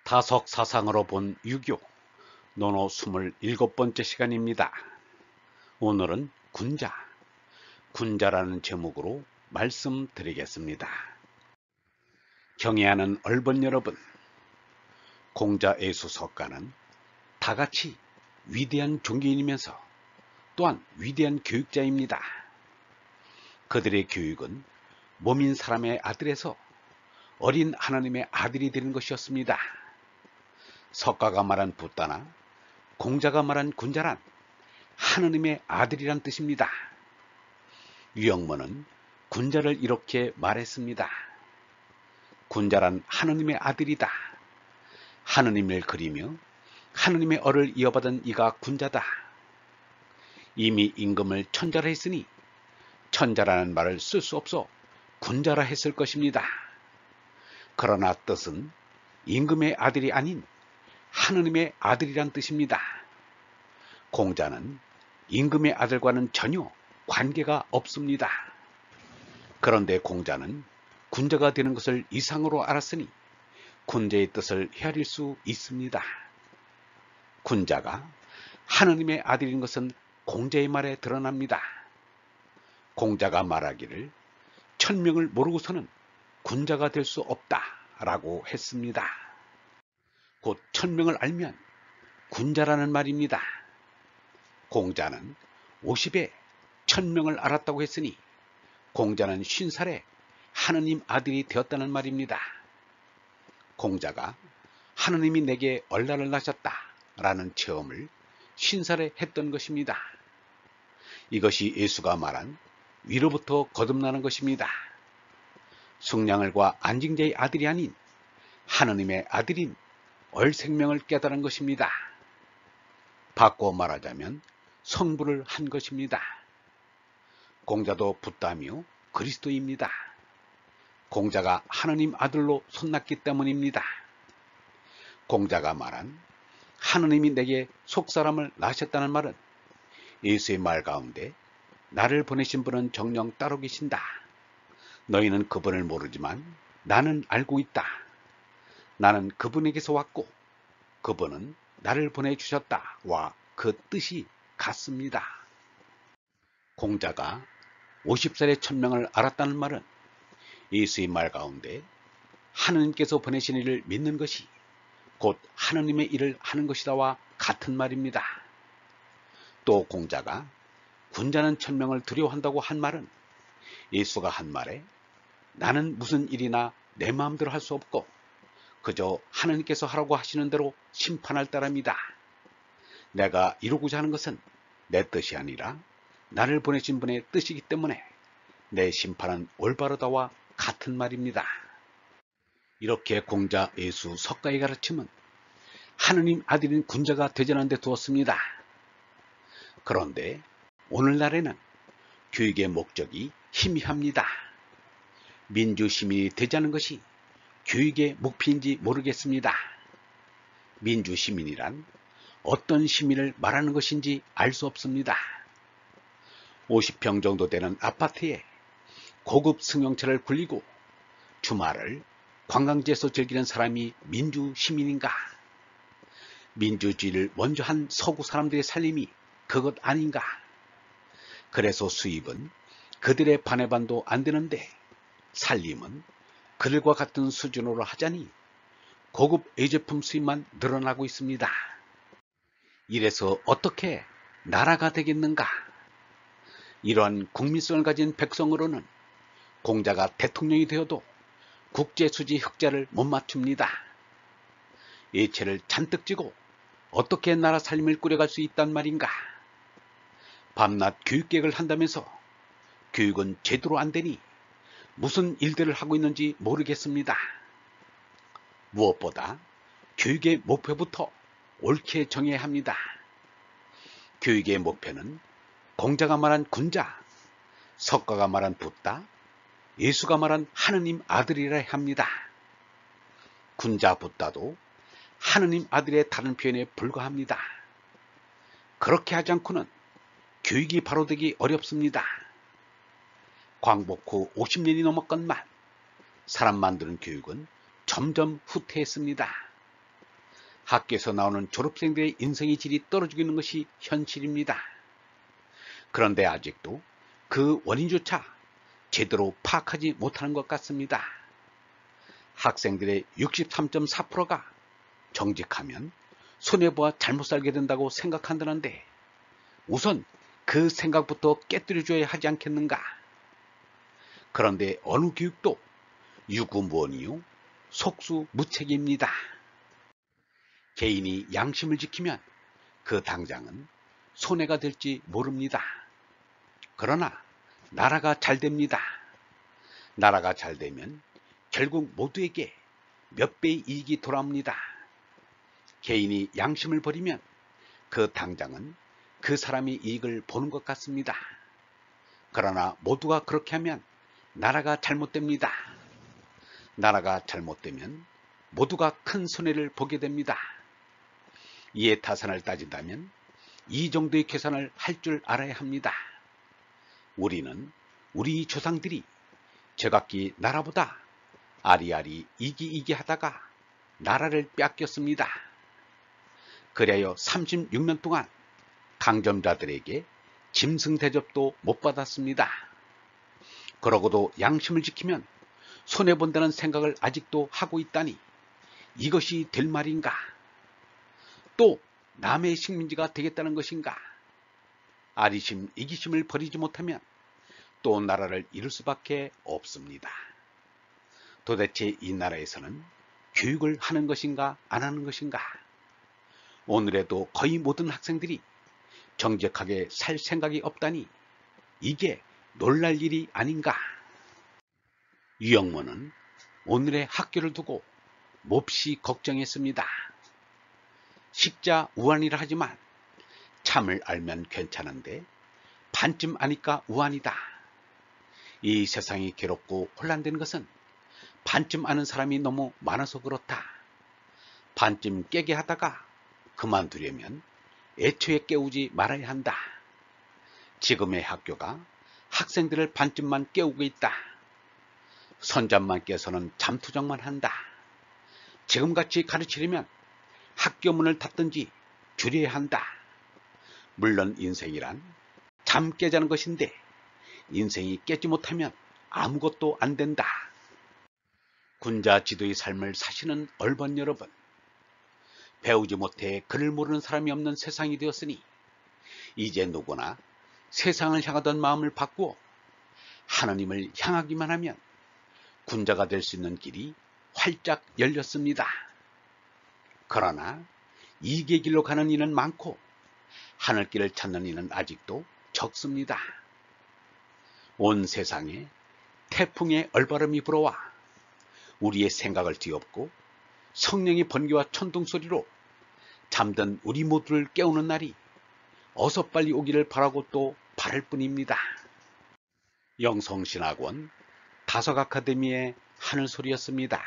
다석 사상으로 본 유교 논어 27번째 시간입니다. 오늘은 군자라는 제목으로 말씀드리겠습니다. 경애하는 얼번 여러분, 공자애수석가는 다같이 위대한 종교인이면서 또한 위대한 교육자입니다. 그들의 교육은 몸인 사람의 아들에서 어린 하나님의 아들이 되는 것이었습니다. 석가가 말한 붓다나 공자가 말한 군자란 하느님의 아들이란 뜻입니다. 유영모는 군자를 이렇게 말했습니다. 군자란 하느님의 아들이다. 하느님을 그리며 하느님의 어를 이어받은 이가 군자다. 이미 임금을 천자라 했으니 천자라는 말을 쓸 수 없어 군자라 했을 것입니다. 그러나 뜻은 임금의 아들이 아닌 하느님의 아들이란 뜻입니다. 공자는 임금의 아들과는 전혀 관계가 없습니다. 그런데 공자는 군자가 되는 것을 이상으로 알았으니 군자의 뜻을 헤아릴 수 있습니다. 군자가 하느님의 아들인 것은 공자의 말에 드러납니다. 공자가 말하기를 천명을 모르고서는 군자가 될 수 없다 라고 했습니다. 곧 천명을 알면 군자라는 말입니다. 공자는 50에 천명을 알았다고 했으니 공자는 50살에 하느님 아들이 되었다는 말입니다. 공자가 하느님이 내게 얼라를 낳으셨다 라는 체험을 50살에 했던 것입니다. 이것이 예수가 말한 위로부터 거듭나는 것입니다. 숙량을과 안징자의 아들이 아닌 하느님의 아들인 얼생명을 깨달은 것입니다. 바꿔 말하자면 성불을 한 것입니다. 공자도 붓다며 그리스도입니다. 공자가 하느님 아들로 손났기 때문입니다. 공자가 말한 하느님이 내게 속사람을 낳으셨다는 말은 예수의 말 가운데 나를 보내신 분은 정녕 따로 계신다. 너희는 그분을 모르지만 나는 알고 있다. 나는 그분에게서 왔고 그분은 나를 보내주셨다 와 그 뜻이 같습니다. 공자가 50살에 천명을 알았다는 말은 예수의 말 가운데 하느님께서 보내신 이를 믿는 것이 곧 하느님의 일을 하는 것이다와 같은 말입니다. 또 공자가 군자는 천명을 두려워한다고 한 말은 예수가 한 말에 나는 무슨 일이나 내 마음대로 할 수 없고 그저 하느님께서 하라고 하시는 대로 심판할 따름이다. 내가 이루고자 하는 것은 내 뜻이 아니라 나를 보내신 분의 뜻이기 때문에 내 심판은 올바르다와 같은 말입니다. 이렇게 공자, 예수, 석가의 가르침은 하느님 아들인 군자가 되전한 데 두었습니다. 그런데 오늘날에는 교육의 목적이 희미합니다. 민주시민이 되자는 것이 교육의 목표인지 모르겠습니다. 민주시민이란 어떤 시민을 말하는 것인지 알 수 없습니다. 50평 정도 되는 아파트에 고급 승용차를 굴리고 주말을 관광지에서 즐기는 사람이 민주시민인가? 민주주의를 먼저 한 서구 사람들의 살림이 그것 아닌가? 그래서 수입은 그들의 반의 반도 안 되는데 살림은 그들과 같은 수준으로 하자니 고급 의제품 수입만 늘어나고 있습니다. 이래서 어떻게 나라가 되겠는가? 이러한 국민성을 가진 백성으로는 공자가 대통령이 되어도 국제수지 흑자를 못 맞춥니다. 예체를 잔뜩 지고 어떻게 나라 살림을 꾸려갈 수 있단 말인가? 밤낮 교육계획을 한다면서 교육은 제대로 안 되니 무슨 일들을 하고 있는지 모르겠습니다. 무엇보다 교육의 목표부터 옳게 정해야 합니다. 교육의 목표는 공자가 말한 군자, 석가가 말한 붓다, 예수가 말한 하느님 아들이라 합니다. 군자 붓다도 하느님 아들의 다른 표현에 불과합니다. 그렇게 하지 않고는 교육이 바로 되기 어렵습니다. 광복 후 50년이 넘었건만 사람 만드는 교육은 점점 후퇴했습니다. 학교에서 나오는 졸업생들의 인생의 질이 떨어지고 있는 것이 현실입니다. 그런데 아직도 그 원인조차 제대로 파악하지 못하는 것 같습니다. 학생들의 63.4%가 정직하면 손해보아 잘못 살게 된다고 생각한다는데 우선 그 생각부터 깨뜨려줘야 하지 않겠는가. 그런데 어느 교육도 유구무원이요 속수무책입니다. 개인이 양심을 지키면 그 당장은 손해가 될지 모릅니다. 그러나 나라가 잘 됩니다. 나라가 잘 되면 결국 모두에게 몇 배의 이익이 돌아옵니다. 개인이 양심을 버리면 그 당장은 그 사람의 이익을 보는 것 같습니다. 그러나 모두가 그렇게 하면 나라가 잘못됩니다. 나라가 잘못되면 모두가 큰 손해를 보게 됩니다. 이해 타산을 따진다면 이 정도의 계산을 할 줄 알아야 합니다. 우리는 우리 조상들이 제각기 나라보다 아리아리 이기이기 하다가 나라를 뺏겼습니다. 그래야 36년 동안 강점자들에게 짐승 대접도 못 받았습니다. 그러고도 양심을 지키면 손해본다는 생각을 아직도 하고 있다니 이것이 될 말인가? 또 남의 식민지가 되겠다는 것인가? 아리심 이기심을 버리지 못하면 또 나라를 이룰 수밖에 없습니다. 도대체 이 나라에서는 교육을 하는 것인가 안 하는 것인가? 오늘에도 거의 모든 학생들이 정직하게 살 생각이 없다니 이게 놀랄 일이 아닌가? 유영모는 오늘의 학교를 두고 몹시 걱정했습니다. 식자 우환이라 하지만 참을 알면 괜찮은데 반쯤 아니까 우환이다. 이 세상이 괴롭고 혼란된 것은 반쯤 아는 사람이 너무 많아서 그렇다. 반쯤 깨게 하다가 그만두려면 애초에 깨우지 말아야 한다. 지금의 학교가 학생들을 반쯤만 깨우고 있다. 선잠만 깨서는 잠투정만 한다. 지금같이 가르치려면 학교 문을 닫든지 줄여야 한다. 물론 인생이란 잠 깨자는 것인데 인생이 깨지 못하면 아무것도 안 된다. 군자 지도의 삶을 사시는 얼번 여러분, 배우지 못해 글을 모르는 사람이 없는 세상이 되었으니 이제 누구나 세상을 향하던 마음을 바꾸어 하나님을 향하기만 하면 군자가 될 수 있는 길이 활짝 열렸습니다. 그러나 이계 길로 가는 이는 많고 하늘길을 찾는 이는 아직도 적습니다. 온 세상에 태풍의 얼바름이 불어와 우리의 생각을 뒤엎고 성령의 번개와 천둥소리로 잠든 우리 모두를 깨우는 날이 어서 빨리 오기를 바라고 또 바랄 뿐입니다. 영성신학원 다석아카데미의 하늘소리였습니다.